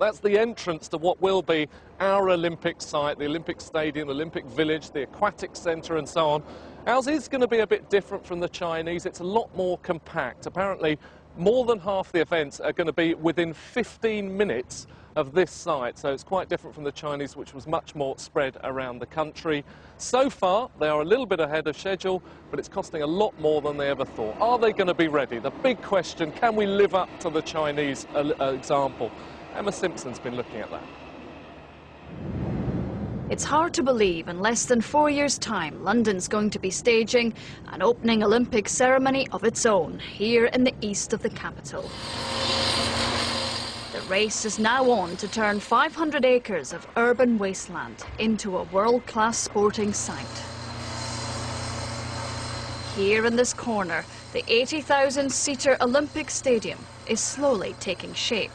That's the entrance to what will be our Olympic site, the Olympic Stadium, the Olympic Village, the Aquatic Centre and so on. Ours is going to be a bit different from the Chinese. It's a lot more compact. Apparently, more than half the events are going to be within 15 minutes of this site, so it's quite different from the Chinese, which was much more spread around the country. So far, they are a little bit ahead of schedule, but it's costing a lot more than they ever thought. Are they going to be ready? The big question, can we live up to the Chinese example? Emma Simpson's been looking at that. It's hard to believe in less than 4 years' time, London's going to be staging an opening Olympic ceremony of its own, here in the east of the capital. The race is now on to turn 500 acres of urban wasteland into a world-class sporting site. Here in this corner, the 80,000-seater Olympic Stadium is slowly taking shape.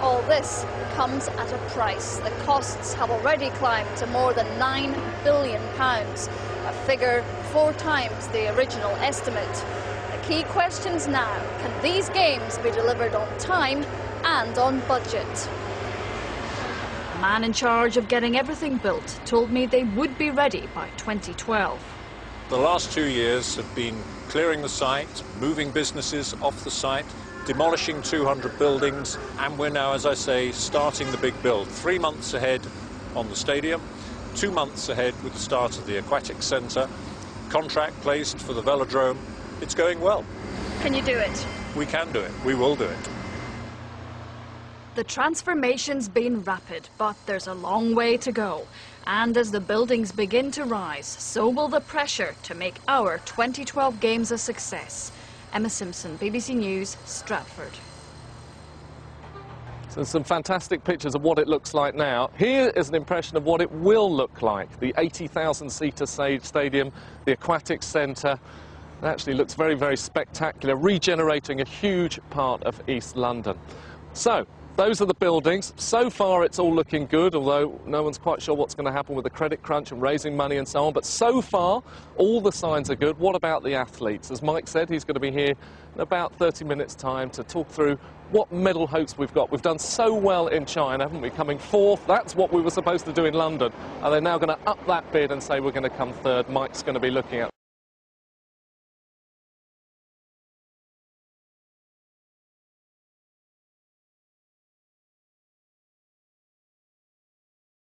All this comes at a price. The costs have already climbed to more than £9 billion, a figure 4 times the original estimate. The key questions now, can these games be delivered on time and on budget? The man in charge of getting everything built told me they would be ready by 2012. The last 2 years have been clearing the site, moving businesses off the site, demolishing 200 buildings, and we're now, as I say, starting the big build. 3 months ahead on the stadium, 2 months ahead with the start of the Aquatic Centre, contract placed for the velodrome. It's going well. Can you do it? We can do it. We will do it. The transformation's been rapid, but there's a long way to go. And as the buildings begin to rise, so will the pressure to make our 2012 Games a success. Emma Simpson, BBC News, Stratford. So some fantastic pictures of what it looks like now. Here is an impression of what it will look like. The 80,000-seater stadium, the Aquatic Centre. It actually looks very, very spectacular, regenerating a huge part of East London. So, those are the buildings. So far it's all looking good, although no one's quite sure what's going to happen with the credit crunch and raising money and so on. But so far, all the signs are good. What about the athletes? As Mike said, he's going to be here in about 30 minutes' time to talk through what medal hopes we've got. We've done so well in China, haven't we? Coming 4th, that's what we were supposed to do in London. And they're now going to up that bid and say we're going to come 3rd. Mike's going to be looking at